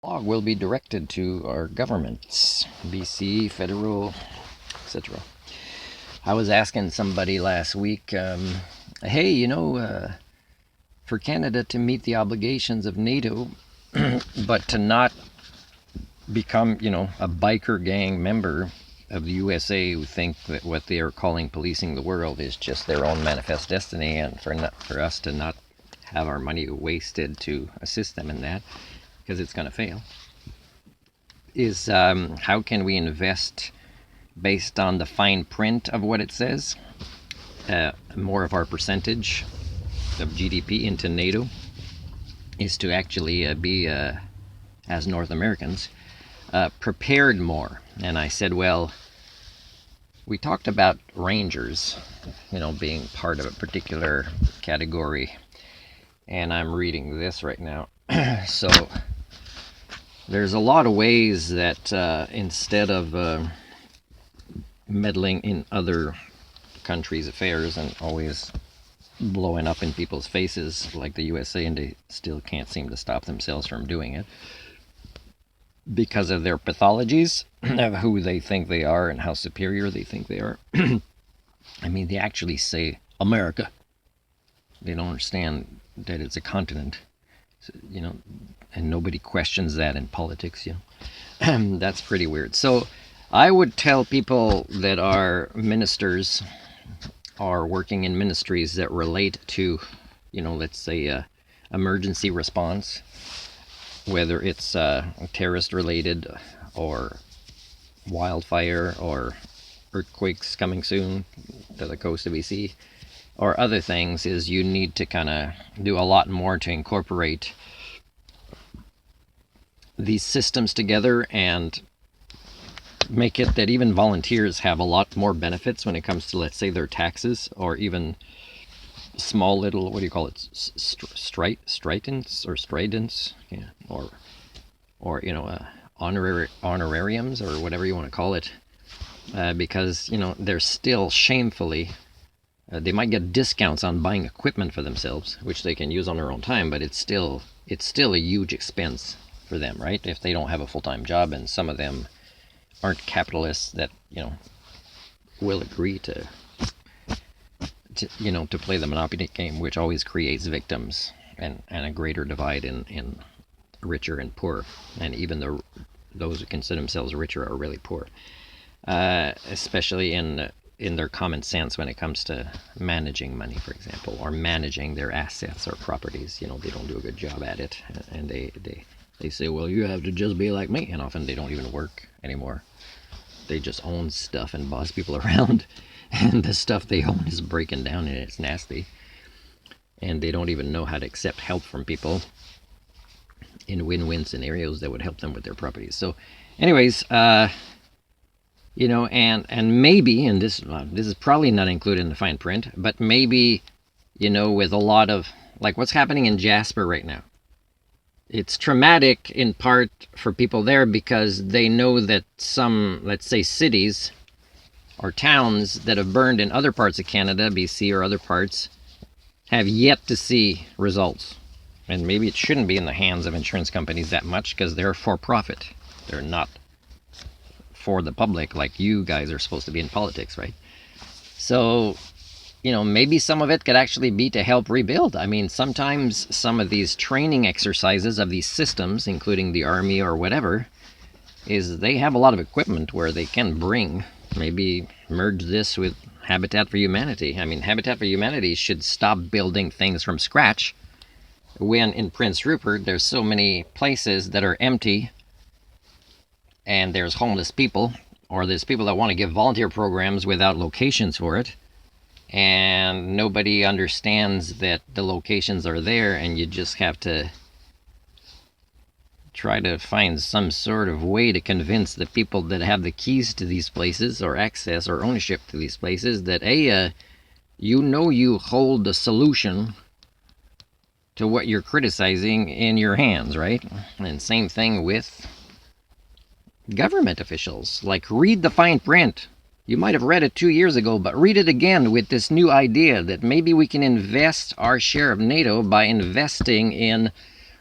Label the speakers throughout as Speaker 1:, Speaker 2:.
Speaker 1: Law will be directed to our governments, BC, federal, etc. I was asking somebody last week, hey, for Canada to meet the obligations of NATO, but to not become, a biker gang member of the USA who think that what they are calling policing the world is just their own manifest destiny, and for us to not have our money wasted to assist them in that, because it's going to fail, is how can we invest based on the fine print of what it says, more of our percentage of GDP into NATO, is to actually be, as North Americans, prepared more. And I said, well, we talked about Rangers, being part of a particular category. And I'm reading this right now. So there's a lot of ways that instead of meddling in other countries' affairs and always blowing up in people's faces like the USA, and they still can't seem to stop themselves from doing it because of their pathologies of who they think they are and how superior they think they are. I mean, they actually say America. They don't understand that it's a continent, and nobody questions that in politics, That's pretty weird. So I would tell people that are ministers or working in ministries that relate to, let's say, emergency response, whether it's terrorist related or wildfire or earthquakes coming soon to the coast of BC, or other things, is you need to kind of do a lot more to incorporate these systems together and make it that even volunteers have a lot more benefits when it comes to, let's say, their taxes, or even small little, what do you call it, stridents or stridents, yeah, or honorariums, or whatever you want to call it, because they're still shamefully, they might get discounts on buying equipment for themselves, which they can use on their own time, but it's still a huge expense for them, right? If they don't have a full-time job, and some of them aren't capitalists that will agree to play the monopoly game, which always creates victims and a greater divide in richer and poor, and even those who consider themselves richer are really poor, especially in their common sense when it comes to managing money, for example, or managing their assets or properties. They don't do a good job at it, and they say, well, you have to just be like me, and often they don't even work anymore. They just own stuff and boss people around, and the stuff they own is breaking down and it's nasty, and they don't even know how to accept help from people in win-win scenarios that would help them with their properties. So anyways, and maybe, and this is probably not included in the fine print, but maybe, with a lot of, like, what's happening in Jasper right now, it's traumatic in part for people there because they know that some, let's say, cities or towns that have burned in other parts of Canada, BC or other parts, have yet to see results. And maybe it shouldn't be in the hands of insurance companies that much, because they're for profit. They're not for the public like you guys are supposed to be in politics, right? So, maybe some of it could actually be to help rebuild. I mean, sometimes some of these training exercises of these systems, including the army or whatever, is they have a lot of equipment where they can maybe merge this with Habitat for Humanity. I mean, Habitat for Humanity should stop building things from scratch when in Prince Rupert there's so many places that are empty, and there's homeless people, or there's people that want to give volunteer programs without locations for it, and nobody understands that the locations are there, and you just have to try to find some sort of way to convince the people that have the keys to these places, or access or ownership to these places, that you hold the solution to what you're criticizing in your hands, right? And same thing with government officials. Like, read the fine print. You might have read it 2 years ago, but read it again with this new idea that maybe we can invest our share of NATO by investing in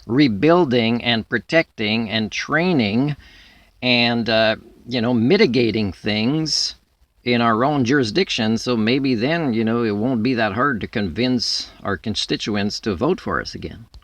Speaker 1: rebuilding and protecting and training and mitigating things in our own jurisdiction. So maybe then it won't be that hard to convince our constituents to vote for us again.